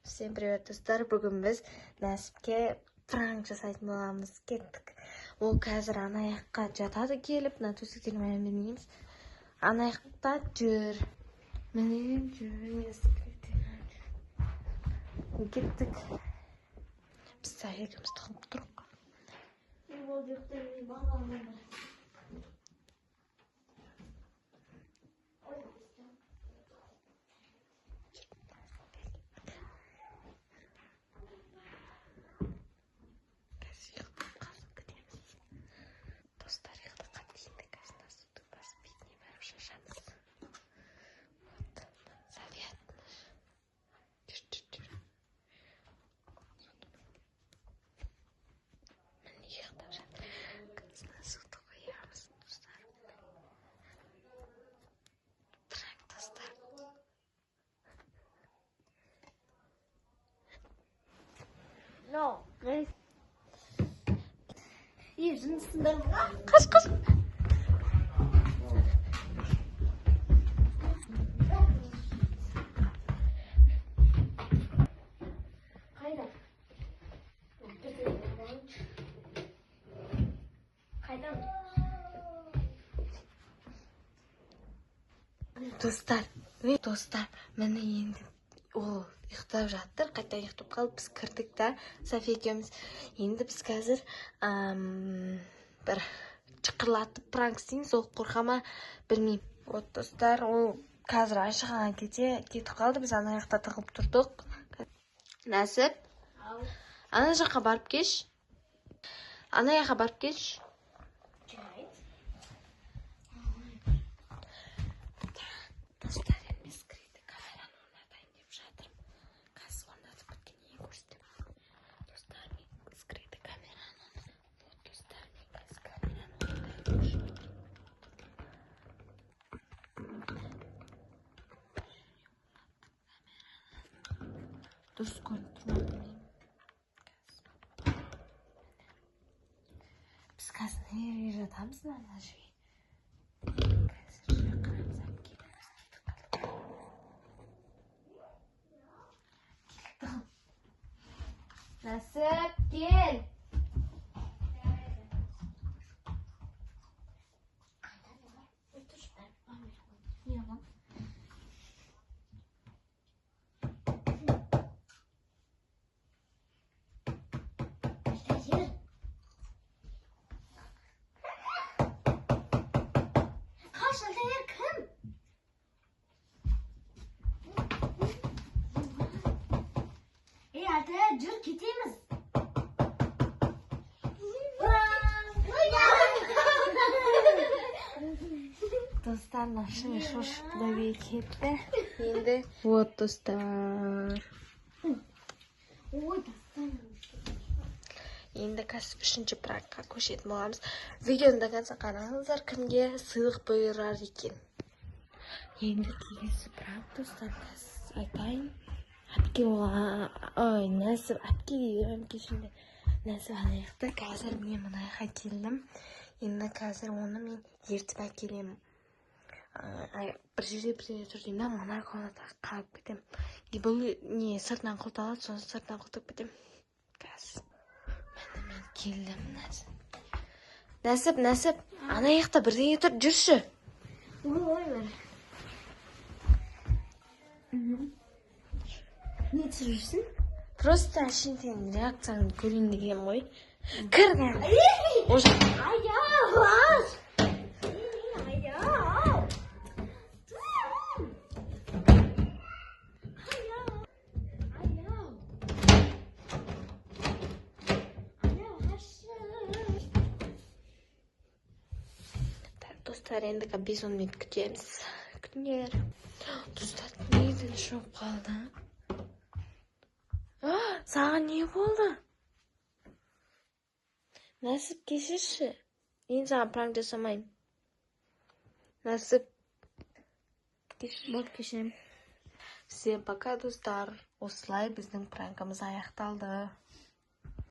Всем привет, достар. Бүгін біз Нәсіпке пранк жасайтын боламыз. Кеттік. Ол қазір анаяққа жатады келіп, мына төсектен мәлім бермейміз. Анаяқта жүр. Міне жүр. Кеттік. Біз сәйекіміз тұқып тұрық. No, guys. Kaç. Достар, мені енді ол ұйықтап жаттыр, қайта ұйықтап қалып, біз кірдік та, София екеуміз. Енді біз қазір бір шықырлатып пранк істейміз, ол қорқама білмеймін. Вот, достар, ол қазір ашығына кетіп қалды, біз ана жақта тығылып тұрдық. Нәсіп, ана жаққа барып кеш. Ана жаққа барып кеш. Достар, мен скрытый камераны орнатайын деп жатырмын. Қазір орнатып біткеннен көрсетемін. Достар, мен скрытый камераны. Вот, достар, мен қазір камераны орнатайын деп жатырмын. Дұрыс көрініп тұрмайды білмеймін. Біз қазір неге жатамыз ана жерге? Нәсіп, кел! Жүр кетеміз. Достар, нашын шошып құлауы кетті. Енді, вот, достар. Енді қазір үшінші пранкқа көшетін боламыз. Видеоны да қанша қараңыздар, кімге сыйлық бұйырар екен. Енді келесі пранк, достар, қазір айтайын. Нәсіп, әпке деймін кешінде. Нәсіп анаяқта, қазір мен мұнайға келдім. Енді қазір оны мен ертіп әкелемін. Бір жерде тұр деймін, мұнай комнатаға қалып кетем. Бұл не сыртынан құлталады, соны сыртынан құлтып кетем. Қазір мен келдім, Нәсіп. Нәсіп, анаяқта бірдеңе тұр, жүрші. Не түсірірсің? Просто әшейін реакцияны көрейін деген ғой. Кірген. Аяқ! Достар, енді 5-10 минут күтеміз. Күтіңдер. Достар, неден шығып қалды? Саған не болды? Нәсіп, кешірші. Мен саған пранк жасамайын. Нәсіп, кешірші. Болды, кешірем. Всем пока, достар. Осылай біздің пранкымыз аяқталды.